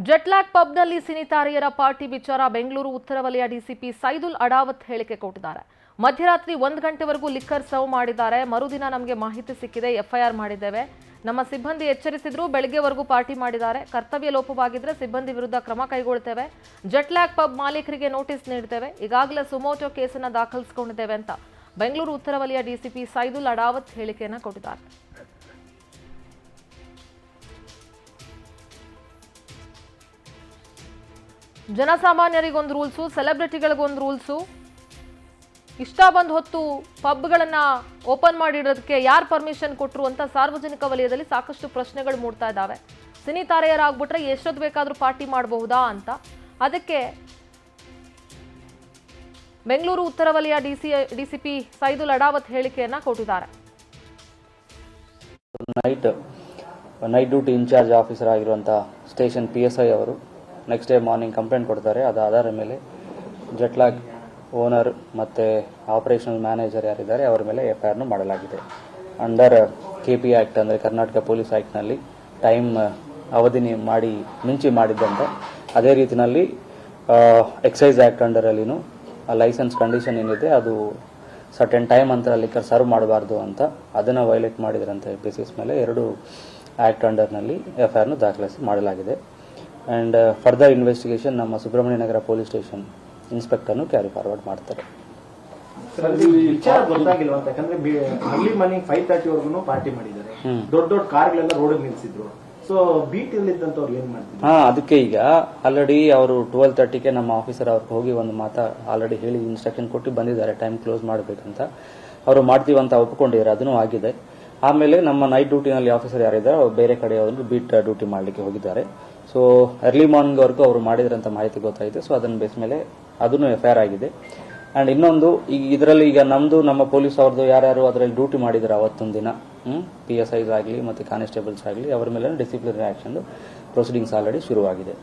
ಜೆಟ್ಲಾಕ್ ಪಬ್ನಲ್ಲಿ ಸಿನಿತಾರಿಯರ party ವಿಚಾರ ಬೆಂಗಳೂರು ಉತ್ತರ ವಲಯ ಡಿಸಿಪಿ ಸೈದುಲ್ ಅಡಾವತ್ ಹೇಳಿಕೆ ಕೊಟ್ಟಿದ್ದಾರೆ. ಮಧ್ಯರಾತ್ರಿ 1 ಗಂಟೆವರೆಗೂ ಲಿಕ್ಕರ್ ಸರ್ವ್ ಮಾಡಿದ್ದಾರೆ. ಮರುದಿನ ನಮಗೆ ಮಾಹಿತಿ ಸಿಕ್ಕಿದೆ, ಎಫ್ಐಆರ್ ಮಾಡಿದ್ದೇವೆ. ನಮ್ಮ ಸಿಬ್ಬಂದಿ ಎಚ್ಚರಿಸಿದ್ರು, ಬೆಳಗ್ಗೆವರೆಗೂ ಪಾರ್ಟಿ ಮಾಡಿದ್ದಾರೆ. ಕರ್ತವ್ಯ ಲೋಪವಾಗಿದ್ರೆ ಸಿಬ್ಬಂದಿ ವಿರುದ್ಧ ಕ್ರಮ ಕೈಗೊಳ್ಳುತ್ತೇವೆ. ಜೆಟ್ಲಾಕ್ ಪಬ್ ಮಾಲೀಕರಿಗೆ ನೋಟಿಸ್ ನೀಡುತ್ತೇವೆ. ಈಗಾಗಲೇ ಸುಮೋಟೋ ಕೇಸನ್ನು ದಾಖಲಿಸಿಕೊಂಡಿದ್ದೇವೆ ಅಂತ ಬೆಂಗಳೂರು ಉತ್ತರ ವಲಯ ಡಿಸಿಪಿ ಸೈದುಲ್ ಅಡಾವತ್ ಹೇಳಿಕೆಯನ್ನು ಕೊಟ್ಟಿದ್ದಾರೆ. ಜನಸಾಮಾನ್ಯರಿಗೊಂದು ರೂಲ್ಸು, ಸೆಲೆಬ್ರಿಟಿಗಳಿಗೊಂದು ರೂಲ್ಸು. ಇಷ್ಟ ಬಂದು ಹೊತ್ತು ಪಬ್ಗಳನ್ನ ಓಪನ್ ಮಾಡಿಡೋದಕ್ಕೆ ಯಾರು ಪರ್ಮಿಷನ್ ಕೊಟ್ಟರು ಅಂತ ಸಾರ್ವಜನಿಕ ವಲಯದಲ್ಲಿ ಸಾಕಷ್ಟು ಪ್ರಶ್ನೆಗಳು ಮೂಡ್ತಾ ಇದ್ದಾವೆ. ಸಿನಿ ತಾರೆಯರಾಗ್ಬಿಟ್ರೆ ಎಷ್ಟೊತ್ತು ಬೇಕಾದರೂ ಪಾರ್ಟಿ ಮಾಡಬಹುದಾ ಅಂತ. ಅದಕ್ಕೆ ಬೆಂಗಳೂರು ಉತ್ತರ ವಲಯ ಡಿಸಿಪಿ ಸೈದುಲ್ ಅಡಾವತ್ ಹೇಳಿಕೆಯನ್ನ ಕೊಟ್ಟಿದ್ದಾರೆ. ನೈಟ್ ಡ್ಯೂಟಿ ಇನ್ಚಾರ್ಜ್ ಆಫೀಸರ್ ಆಗಿರುವಂಥ ಸ್ಟೇಷನ್ PSI ಅವರು ನೆಕ್ಸ್ಟ್ ಡೇ ಮಾರ್ನಿಂಗ್ ಕಂಪ್ಲೇಂಟ್ ಕೊಡ್ತಾರೆ. ಅದು ಆಧಾರ ಮೇಲೆ ಜೆಟ್ಲಾಕ್ ಓನರ್ ಮತ್ತು ಆಪರೇಷನಲ್ ಮ್ಯಾನೇಜರ್ ಯಾರಿದ್ದಾರೆ ಅವರ ಮೇಲೆ FIR ಮಾಡಲಾಗಿದೆ. ಅಂಡರ್ KP ಆ್ಯಕ್ಟ್ ಅಂದರೆ ಕರ್ನಾಟಕ ಪೊಲೀಸ್ ಆ್ಯಕ್ಟ್ನಲ್ಲಿ ಟೈಮ್ ಅವಧಿ ಮಿಂಚಿ ಮಾಡಿದ್ದಂತೆ ಅದೇ ರೀತಿಯಲ್ಲಿ ಎಕ್ಸೈಸ್ ಆ್ಯಕ್ಟ್ ಅಂಡರಲ್ಲಿನೂ ಲೈಸೆನ್ಸ್ ಕಂಡೀಷನ್ ಏನಿದೆ ಅದು ಸರ್ಟೆನ್ ಟೈಮ್ ಅಂತ ಲಿಕ್ಕರ್ ಸರ್ವ್ ಮಾಡಬಾರ್ದು ಅಂತ ಅದನ್ನು ವೈಲೇಟ್ ಮಾಡಿದ್ರಂತೆ ಬೇಸಿಸ್ ಮೇಲೆ 2 ಆ್ಯಕ್ಟ್ ಅಂಡರ್ನಲ್ಲಿ FIR ದಾಖಲಿಸಿ ಮಾಡಲಾಗಿದೆ. ಆ್ಯಂಡ್ ಫರ್ದರ್ ಇನ್ವೆಸ್ಟಿಗೇಷನ್ ನಮ್ಮ ಸುಬ್ರಹ್ಮಣ್ಯ ನಗರ ಪೊಲೀಸ್ ಸ್ಟೇಷನ್ ಇನ್ಸ್ಪೆಕ್ಟರ್ನು ಕ್ಯಾರಿ ಫಾರ್ವರ್ಡ್ ಮಾಡ್ತಾರೆ. ಗೊತ್ತಾಗಿಲ್ವಾ ಅಂತ ಯಾಕಂದ್ರೆ ಅರ್ಲಿ ಮಾರ್ನಿಂಗ್ 5:30 ಪಾರ್ಟಿ ಮಾಡಿದ್ದಾರೆ. ದೊಡ್ಡ ಕಾರ್ಗಳೆಲ್ಲ ರೋಡ್ ನಿಲ್ಸಿದ್ರು. ಸೊ ಬೀಟ್ ಇಲ್ಲಿದ್ದಂತವ್ರು ಏನ್ ಮಾಡ್ತಿದ್ರು? ಅದಕ್ಕೆ ಈಗ ಆಲ್ರೆಡಿ ಅವರು 12:30ಗೆ ನಮ್ಮ ಆಫೀಸರ್ ಅವ್ರಿಗೆ ಹೋಗಿ ಒಂದು ಮಾತಾ ಆಲ್ರೆಡಿ ಹೇಳಿ ಇನ್ಸ್ಟ್ರಕ್ಷನ್ ಕೊಟ್ಟು ಬಂದಿದ್ದಾರೆ, ಟೈಮ್ ಕ್ಲೋಸ್ ಮಾಡಬೇಕಂತ. ಅವರು ಮಾಡ್ತೀವಂತ ಒಪ್ಕೊಂಡಿದ್ದಾರೆ, ಅದನ್ನು ಆಗಿದೆ. ಆಮೇಲೆ ನಮ್ಮ ನೈಟ್ ಡ್ಯೂಟಿನಲ್ಲಿ ಆಫೀಸರ್ ಯಾರಿದ್ದಾರೆ ಅವ್ರು ಬೇರೆ ಕಡೆ ಅವರು ಬೀಟ್ ಡ್ಯೂಟಿ ಮಾಡಲಿಕ್ಕೆ ಹೋಗಿದ್ದಾರೆ. ಸೊ ಅರ್ಲಿ ಮಾರ್ನಿಂಗ್ ವರೆಗೂ ಅವರು ಮಾಡಿದ್ರಂತ ಮಾಹಿತಿ ಗೊತ್ತಾಯಿತು. ಸೊ ಅದನ್ನ ಬೇಸ್ ಮೇಲೆ ಅದನ್ನು FIR ಆಗಿದೆ. ಆ್ಯಂಡ್ ಇನ್ನೊಂದು ಈಗ ಇದರಲ್ಲಿ ಈಗ ನಮ್ಮ ಪೊಲೀಸ್ ಅವ್ರದ್ದು ಯಾರ್ಯಾರು ಅದರಲ್ಲಿ ಡ್ಯೂಟಿ ಮಾಡಿದ್ದಾರೆ ಅವತ್ತೊಂದು ದಿನ PSIs ಆಗಲಿ ಮತ್ತು ಕಾನ್ಸ್ಟೇಬಲ್ಸ್ ಆಗಲಿ ಅವರ ಮೇಲೆ ಡಿಸಿಪ್ಲಿನರಿ ಆ್ಯಕ್ಷನ್ ಪ್ರೊಸೀಡಿಂಗ್ಸ್ ಆಲ್ರೆಡಿ ಶುರುವಾಗಿದೆ.